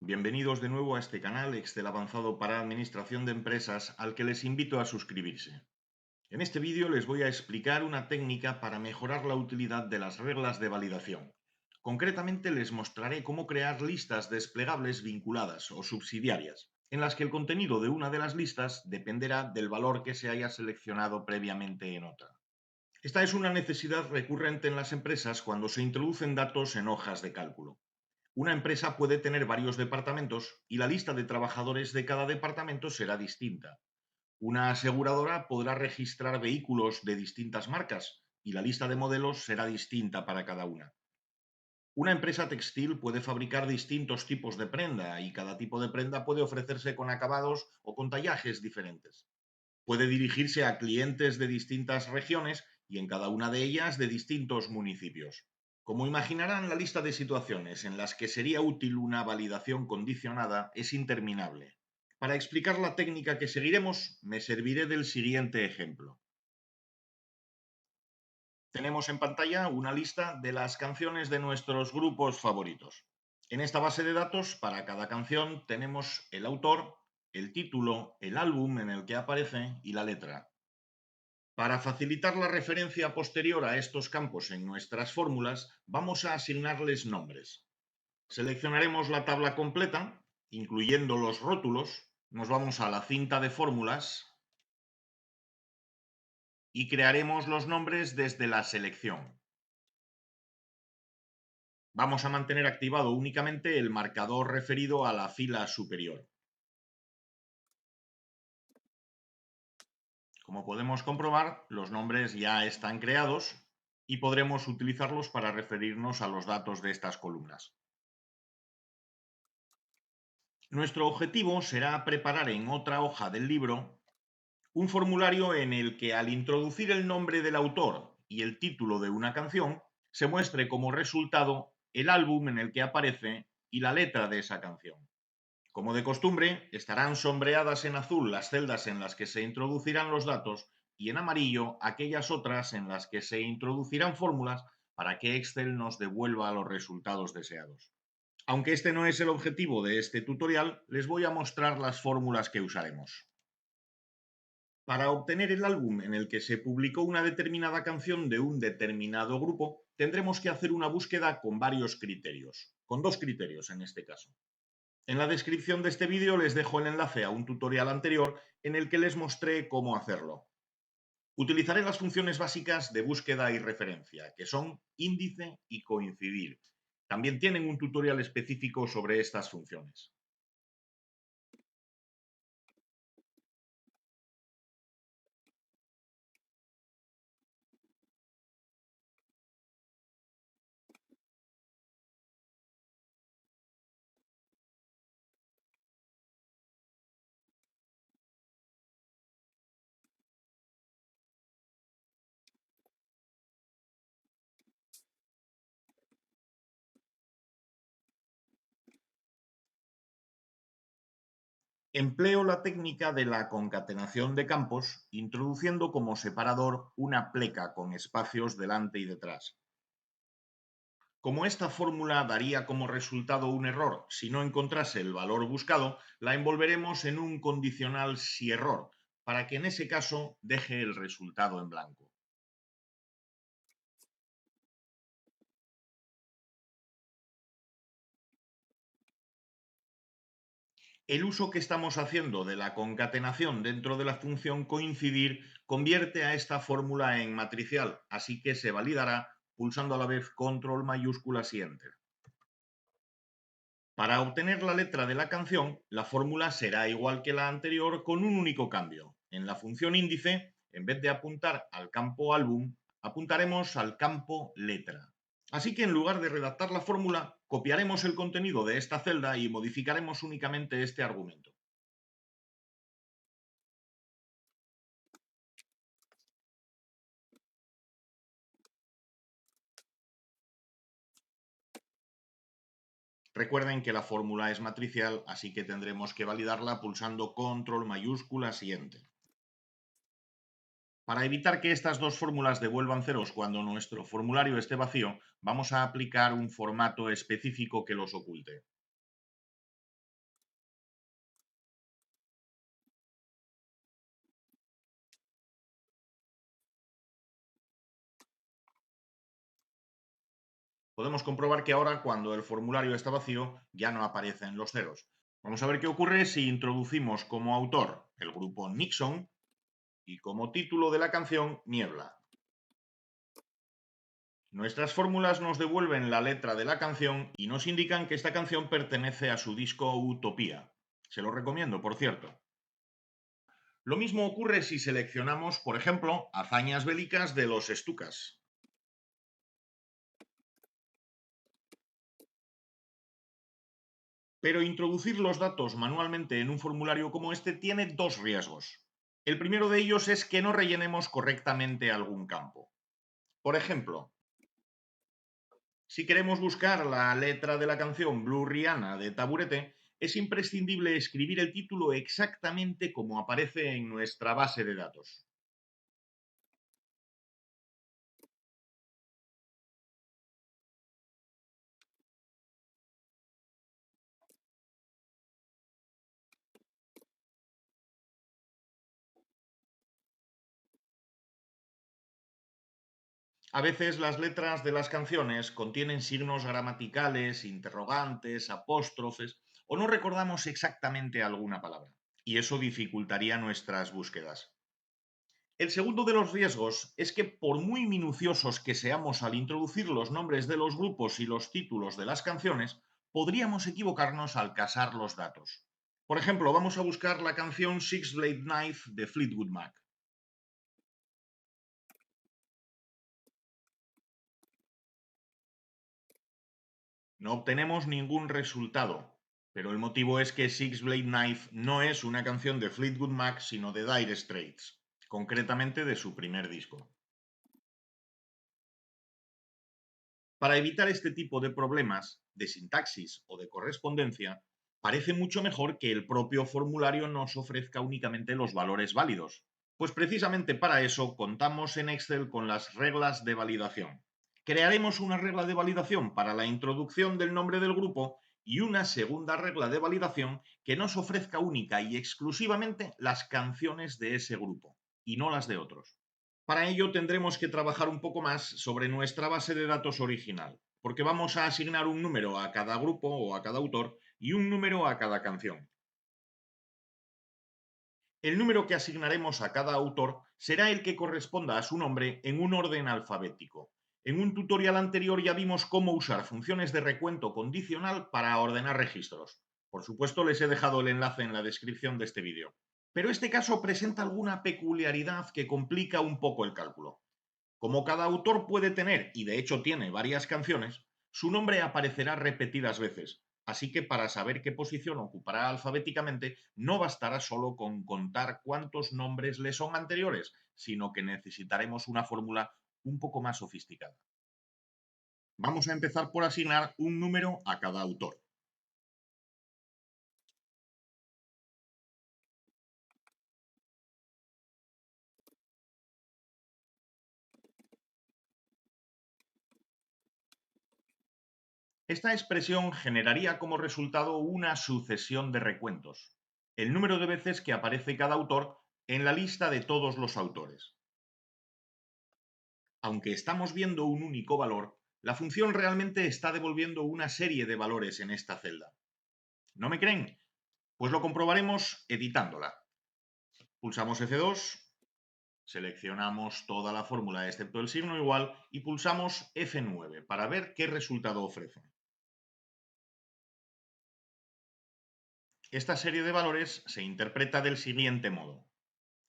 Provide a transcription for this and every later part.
Bienvenidos de nuevo a este canal Excel avanzado para administración de empresas al que les invito a suscribirse. En este vídeo les voy a explicar una técnica para mejorar la utilidad de las reglas de validación. Concretamente les mostraré cómo crear listas desplegables vinculadas o subsidiarias, en las que el contenido de una de las listas dependerá del valor que se haya seleccionado previamente en otra. Esta es una necesidad recurrente en las empresas cuando se introducen datos en hojas de cálculo. Una empresa puede tener varios departamentos y la lista de trabajadores de cada departamento será distinta. Una aseguradora podrá registrar vehículos de distintas marcas y la lista de modelos será distinta para cada una. Una empresa textil puede fabricar distintos tipos de prenda y cada tipo de prenda puede ofrecerse con acabados o con tallajes diferentes. Puede dirigirse a clientes de distintas regiones y en cada una de ellas de distintos municipios. Como imaginarán, la lista de situaciones en las que sería útil una validación condicionada es interminable. Para explicar la técnica que seguiremos, me serviré del siguiente ejemplo. Tenemos en pantalla una lista de las canciones de nuestros grupos favoritos. En esta base de datos, para cada canción tenemos el autor, el título, el álbum en el que aparece y la letra. Para facilitar la referencia posterior a estos campos en nuestras fórmulas, vamos a asignarles nombres. Seleccionaremos la tabla completa, incluyendo los rótulos, nos vamos a la cinta de fórmulas y crearemos los nombres desde la selección. Vamos a mantener activado únicamente el marcador referido a la fila superior. Como podemos comprobar, los nombres ya están creados y podremos utilizarlos para referirnos a los datos de estas columnas. Nuestro objetivo será preparar en otra hoja del libro un formulario en el que, al introducir el nombre del autor y el título de una canción, se muestre como resultado el álbum en el que aparece y la letra de esa canción. Como de costumbre, estarán sombreadas en azul las celdas en las que se introducirán los datos y en amarillo aquellas otras en las que se introducirán fórmulas para que Excel nos devuelva los resultados deseados. Aunque este no es el objetivo de este tutorial, les voy a mostrar las fórmulas que usaremos. Para obtener el álbum en el que se publicó una determinada canción de un determinado grupo, tendremos que hacer una búsqueda con varios criterios, con dos criterios en este caso. En la descripción de este vídeo les dejo el enlace a un tutorial anterior en el que les mostré cómo hacerlo. Utilizaré las funciones básicas de búsqueda y referencia, que son índice y coincidir. También tienen un tutorial específico sobre estas funciones. Empleo la técnica de la concatenación de campos, introduciendo como separador una pleca con espacios delante y detrás. Como esta fórmula daría como resultado un error si no encontrase el valor buscado, la envolveremos en un condicional si error, para que en ese caso deje el resultado en blanco. El uso que estamos haciendo de la concatenación dentro de la función coincidir convierte a esta fórmula en matricial, así que se validará pulsando a la vez control mayúsculas y enter. Para obtener la letra de la canción, la fórmula será igual que la anterior con un único cambio. En la función índice, en vez de apuntar al campo álbum, apuntaremos al campo letra. Así que en lugar de redactar la fórmula, copiaremos el contenido de esta celda y modificaremos únicamente este argumento. Recuerden que la fórmula es matricial, así que tendremos que validarla pulsando control mayúsculas y enter. Para evitar que estas dos fórmulas devuelvan ceros cuando nuestro formulario esté vacío, vamos a aplicar un formato específico que los oculte. Podemos comprobar que ahora, cuando el formulario está vacío, ya no aparecen los ceros. Vamos a ver qué ocurre si introducimos como autor el grupo Nixon y como título de la canción Niebla. Nuestras fórmulas nos devuelven la letra de la canción y nos indican que esta canción pertenece a su disco Utopía. Se lo recomiendo, por cierto. Lo mismo ocurre si seleccionamos, por ejemplo, hazañas bélicas de los Stukas. Pero introducir los datos manualmente en un formulario como este tiene dos riesgos. El primero de ellos es que no rellenemos correctamente algún campo. Por ejemplo, si queremos buscar la letra de la canción Blue Rihanna de Taburete, es imprescindible escribir el título exactamente como aparece en nuestra base de datos. A veces las letras de las canciones contienen signos gramaticales, interrogantes, apóstrofes, o no recordamos exactamente alguna palabra, y eso dificultaría nuestras búsquedas. El segundo de los riesgos es que, por muy minuciosos que seamos al introducir los nombres de los grupos y los títulos de las canciones, podríamos equivocarnos al casar los datos. Por ejemplo, vamos a buscar la canción Six Blade Knife de Fleetwood Mac. No obtenemos ningún resultado, pero el motivo es que Six Blade Knife no es una canción de Fleetwood Mac, sino de Dire Straits, concretamente de su primer disco. Para evitar este tipo de problemas de sintaxis o de correspondencia, parece mucho mejor que el propio formulario nos ofrezca únicamente los valores válidos. Pues precisamente para eso contamos en Excel con las reglas de validación. Crearemos una regla de validación para la introducción del nombre del grupo y una segunda regla de validación que nos ofrezca única y exclusivamente las canciones de ese grupo y no las de otros. Para ello tendremos que trabajar un poco más sobre nuestra base de datos original, porque vamos a asignar un número a cada grupo o a cada autor y un número a cada canción. El número que asignaremos a cada autor será el que corresponda a su nombre en un orden alfabético. En un tutorial anterior ya vimos cómo usar funciones de recuento condicional para ordenar registros. Por supuesto, les he dejado el enlace en la descripción de este vídeo. Pero este caso presenta alguna peculiaridad que complica un poco el cálculo. Como cada autor puede tener, y de hecho tiene, varias canciones, su nombre aparecerá repetidas veces. Así que para saber qué posición ocupará alfabéticamente, no bastará solo con contar cuántos nombres le son anteriores, sino que necesitaremos una fórmula un poco más sofisticada. Vamos a empezar por asignar un número a cada autor. Esta expresión generaría como resultado una sucesión de recuentos, el número de veces que aparece cada autor en la lista de todos los autores. Aunque estamos viendo un único valor, la función realmente está devolviendo una serie de valores en esta celda. ¿No me creen? Pues lo comprobaremos editándola. Pulsamos F2, seleccionamos toda la fórmula excepto el signo igual y pulsamos F9 para ver qué resultado ofrece. Esta serie de valores se interpreta del siguiente modo.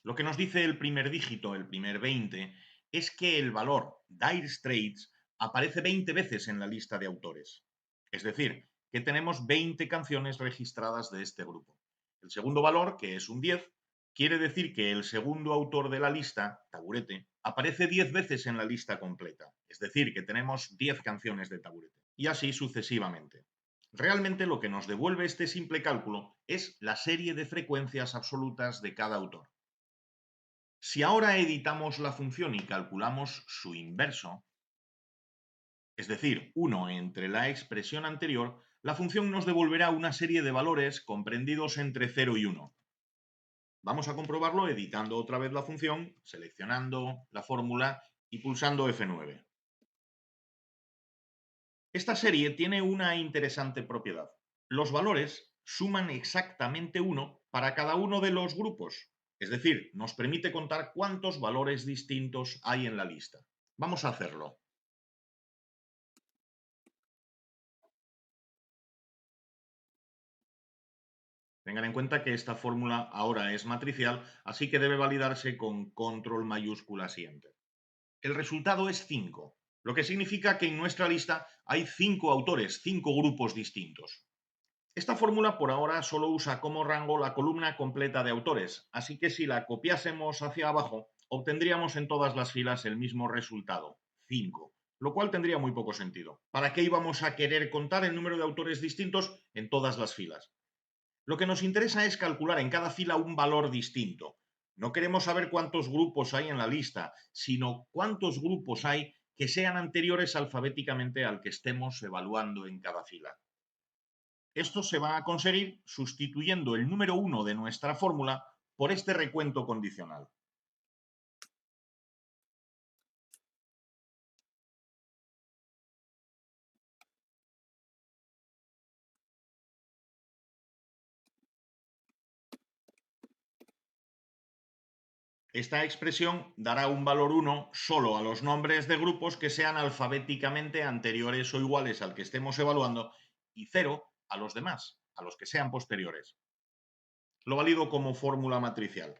Lo que nos dice el primer dígito, el primer 20, es que el valor Dire Straits aparece 20 veces en la lista de autores. Es decir, que tenemos 20 canciones registradas de este grupo. El segundo valor, que es un 10, quiere decir que el segundo autor de la lista, Taburete, aparece 10 veces en la lista completa. Es decir, que tenemos 10 canciones de Taburete. Y así sucesivamente. Realmente lo que nos devuelve este simple cálculo es la serie de frecuencias absolutas de cada autor. Si ahora editamos la función y calculamos su inverso, es decir, 1 entre la expresión anterior, la función nos devolverá una serie de valores comprendidos entre 0 y 1. Vamos a comprobarlo editando otra vez la función, seleccionando la fórmula y pulsando F9. Esta serie tiene una interesante propiedad. Los valores suman exactamente 1 para cada uno de los grupos. Es decir, nos permite contar cuántos valores distintos hay en la lista. Vamos a hacerlo. Tengan en cuenta que esta fórmula ahora es matricial, así que debe validarse con control mayúscula siempre. El resultado es 5, lo que significa que en nuestra lista hay 5 autores, 5 grupos distintos. Esta fórmula por ahora solo usa como rango la columna completa de autores, así que si la copiásemos hacia abajo, obtendríamos en todas las filas el mismo resultado, 5, lo cual tendría muy poco sentido. ¿Para qué íbamos a querer contar el número de autores distintos en todas las filas? Lo que nos interesa es calcular en cada fila un valor distinto. No queremos saber cuántos grupos hay en la lista, sino cuántos grupos hay que sean anteriores alfabéticamente al que estemos evaluando en cada fila. Esto se va a conseguir sustituyendo el número 1 de nuestra fórmula por este recuento condicional. Esta expresión dará un valor 1 solo a los nombres de grupos que sean alfabéticamente anteriores o iguales al que estemos evaluando y 0 a los demás, a los que sean posteriores. Lo valido como fórmula matricial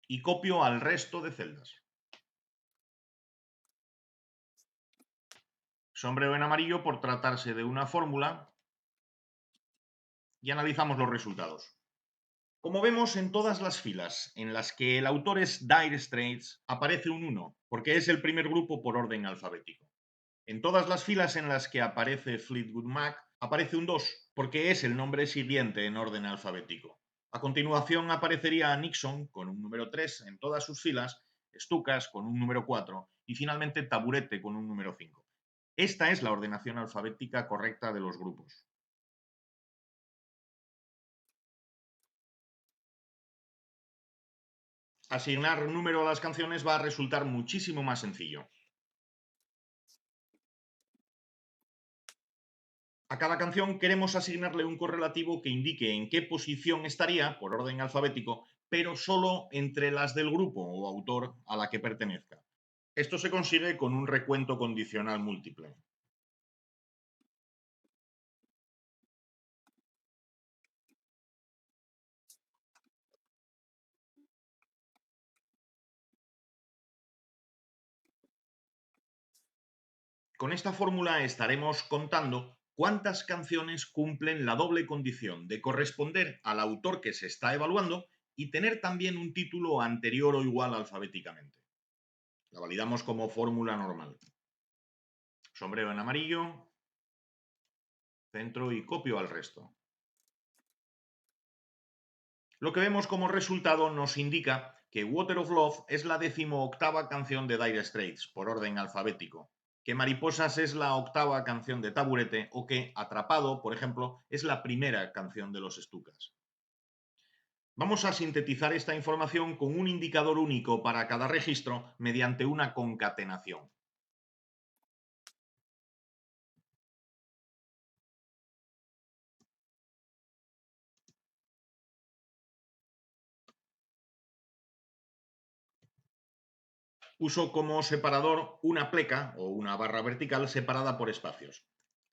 y copio al resto de celdas. Sombrero en amarillo por tratarse de una fórmula y analizamos los resultados. Como vemos en todas las filas en las que el autor es Dire Straits, aparece un 1, porque es el primer grupo por orden alfabético. En todas las filas en las que aparece Fleetwood Mac, aparece un 2, porque es el nombre siguiente en orden alfabético. A continuación aparecería Nixon con un número 3 en todas sus filas, Stukas con un número 4 y finalmente Taburete con un número 5. Esta es la ordenación alfabética correcta de los grupos. Asignar número a las canciones va a resultar muchísimo más sencillo. A cada canción queremos asignarle un correlativo que indique en qué posición estaría, por orden alfabético, pero solo entre las del grupo o autor a la que pertenezca. Esto se consigue con un recuento condicional múltiple. Con esta fórmula estaremos contando cuántas canciones cumplen la doble condición de corresponder al autor que se está evaluando y tener también un título anterior o igual alfabéticamente. La validamos como fórmula normal. Sombrero en amarillo, centro y copio al resto. Lo que vemos como resultado nos indica que Water of Love es la 18ª canción de Dire Straits, por orden alfabético, que Mariposas es la 8ª canción de Taburete o que Atrapado, por ejemplo, es la primera canción de los Stukas. Vamos a sintetizar esta información con un indicador único para cada registro mediante una concatenación. Uso como separador una pleca o una barra vertical separada por espacios.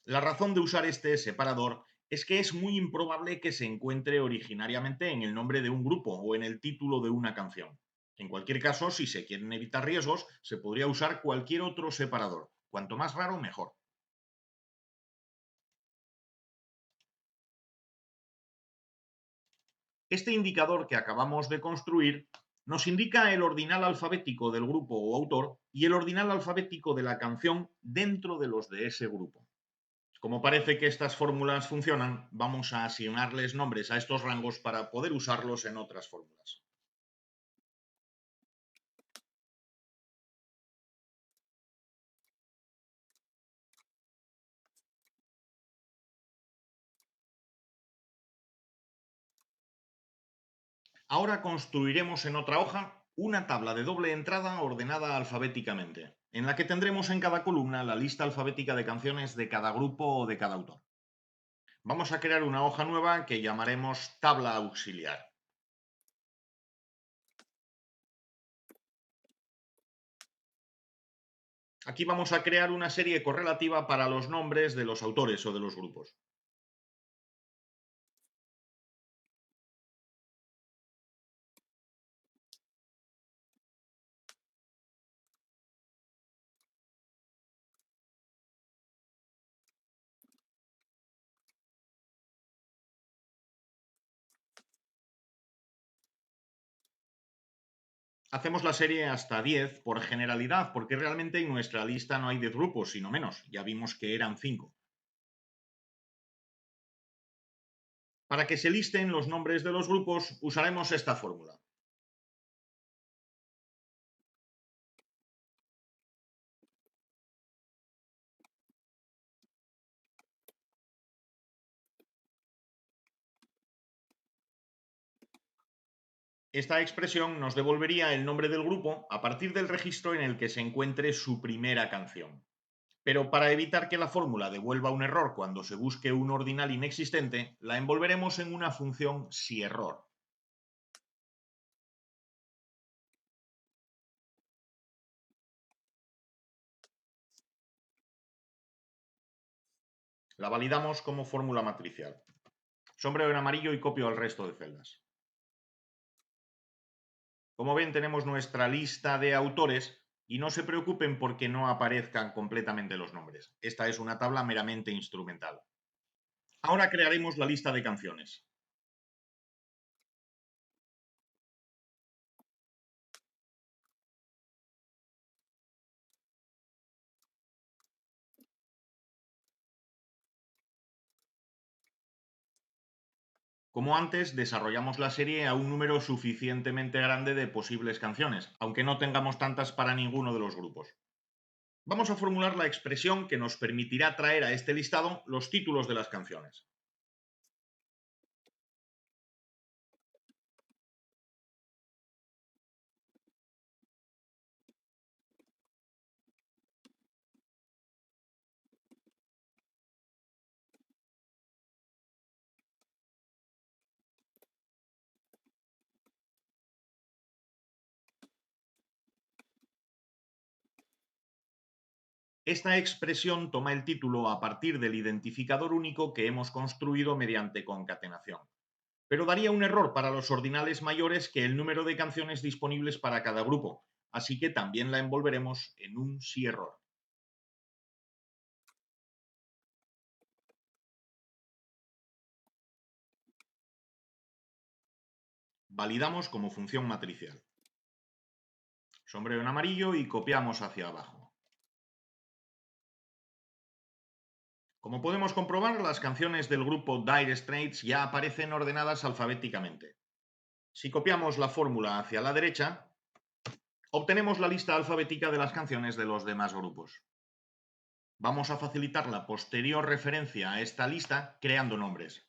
La razón de usar este separador es que es muy improbable que se encuentre originariamente en el nombre de un grupo o en el título de una canción. En cualquier caso, si se quieren evitar riesgos, se podría usar cualquier otro separador. Cuanto más raro, mejor. Este indicador que acabamos de construir nos indica el ordinal alfabético del grupo o autor y el ordinal alfabético de la canción dentro de los de ese grupo. Como parece que estas fórmulas funcionan, vamos a asignarles nombres a estos rangos para poder usarlos en otras fórmulas. Ahora construiremos en otra hoja una tabla de doble entrada ordenada alfabéticamente. en la que tendremos en cada columna la lista alfabética de canciones de cada grupo o de cada autor. Vamos a crear una hoja nueva que llamaremos tabla auxiliar. Aquí vamos a crear una serie correlativa para los nombres de los autores o de los grupos. Hacemos la serie hasta 10 por generalidad, porque realmente en nuestra lista no hay 10 grupos, sino menos. Ya vimos que eran 5. Para que se listen los nombres de los grupos, usaremos esta fórmula. Esta expresión nos devolvería el nombre del grupo a partir del registro en el que se encuentre su primera canción. Pero para evitar que la fórmula devuelva un error cuando se busque un ordinal inexistente, la envolveremos en una función siError. La validamos como fórmula matricial. Sombrero en amarillo y copio al resto de celdas. Como ven, tenemos nuestra lista de autores y no se preocupen porque no aparezcan completamente los nombres. Esta es una tabla meramente instrumental. Ahora crearemos la lista de canciones. Como antes, desarrollamos la serie a un número suficientemente grande de posibles canciones, aunque no tengamos tantas para ninguno de los grupos. Vamos a formular la expresión que nos permitirá traer a este listado los títulos de las canciones. Esta expresión toma el título a partir del identificador único que hemos construido mediante concatenación. Pero daría un error para los ordinales mayores que el número de canciones disponibles para cada grupo, así que también la envolveremos en un siError. Validamos como función matricial. Sombrero en amarillo y copiamos hacia abajo. Como podemos comprobar, las canciones del grupo Dire Straits ya aparecen ordenadas alfabéticamente. Si copiamos la fórmula hacia la derecha, obtenemos la lista alfabética de las canciones de los demás grupos. Vamos a facilitar la posterior referencia a esta lista creando nombres.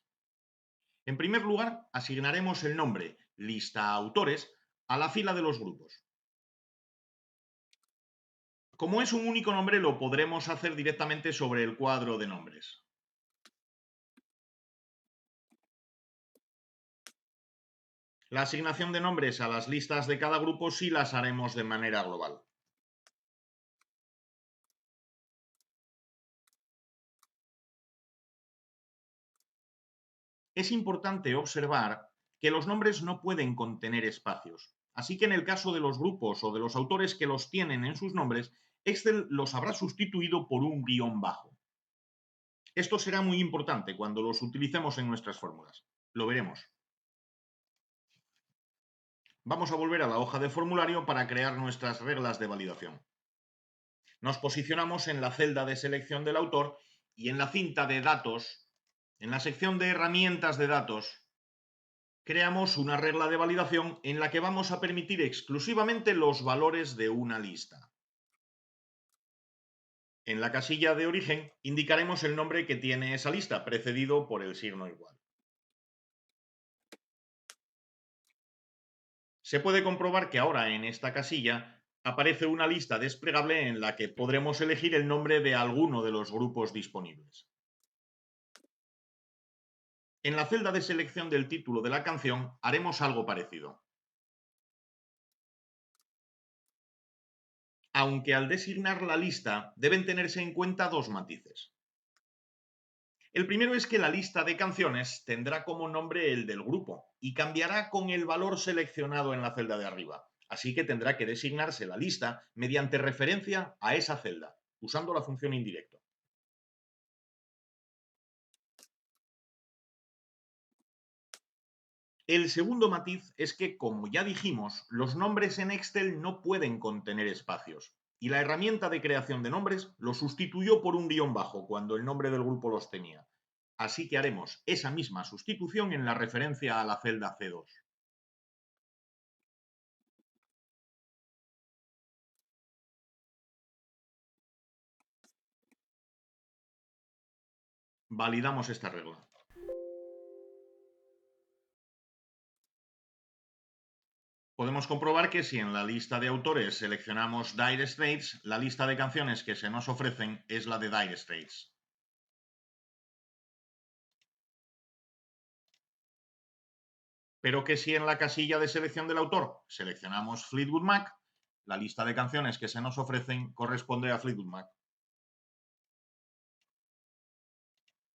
En primer lugar, asignaremos el nombre lista autores a la fila de los grupos. Como es un único nombre, lo podremos hacer directamente sobre el cuadro de nombres. La asignación de nombres a las listas de cada grupo sí las haremos de manera global. Es importante observar que los nombres no pueden contener espacios, así que en el caso de los grupos o de los autores que los tienen en sus nombres, Excel los habrá sustituido por un guión bajo. Esto será muy importante cuando los utilicemos en nuestras fórmulas. Lo veremos. Vamos a volver a la hoja de formulario para crear nuestras reglas de validación. Nos posicionamos en la celda de selección del autor y en la cinta de datos, en la sección de herramientas de datos, creamos una regla de validación en la que vamos a permitir exclusivamente los valores de una lista. En la casilla de origen indicaremos el nombre que tiene esa lista, precedido por el signo igual. Se puede comprobar que ahora en esta casilla Aparece una lista desplegable en la que podremos elegir el nombre de alguno de los grupos disponibles. En la celda de selección del título de la canción haremos algo parecido. Aunque al designar la lista deben tenerse en cuenta dos matices. El primero es que la lista de canciones tendrá como nombre el del grupo y cambiará con el valor seleccionado en la celda de arriba. Así que tendrá que designarse la lista mediante referencia a esa celda, usando la función indirecto. El segundo matiz es que, como ya dijimos, los nombres en Excel no pueden contener espacios, y la herramienta de creación de nombres lo sustituyó por un guión bajo cuando el nombre del grupo los tenía. Así que haremos esa misma sustitución en la referencia a la celda C2. Validamos esta regla. Podemos comprobar que si en la lista de autores seleccionamos Dire Straits, la lista de canciones que se nos ofrecen es la de Dire Straits. Pero que si en la casilla de selección del autor seleccionamos Fleetwood Mac, la lista de canciones que se nos ofrecen corresponde a Fleetwood Mac.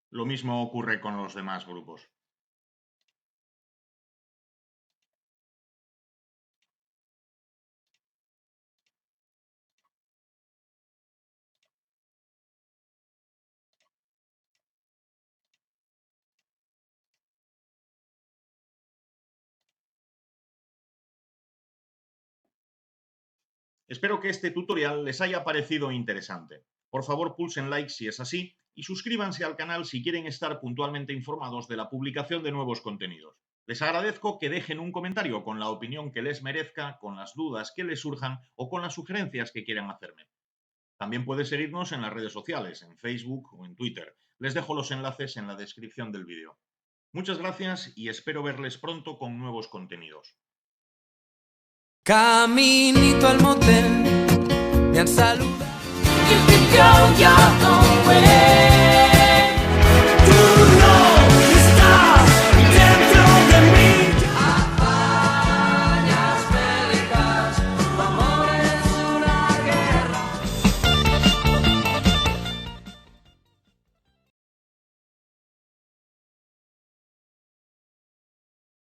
Lo mismo ocurre con los demás grupos. Espero que este tutorial les haya parecido interesante. Por favor, pulsen like si es así y suscríbanse al canal si quieren estar puntualmente informados de la publicación de nuevos contenidos. Les agradezco que dejen un comentario con la opinión que les merezca, con las dudas que les surjan o con las sugerencias que quieran hacerme. También puedes seguirnos en las redes sociales, en Facebook o en Twitter. Les dejo los enlaces en la descripción del vídeo. Muchas gracias y espero verles pronto con nuevos contenidos. Caminito al motel, me han saludado.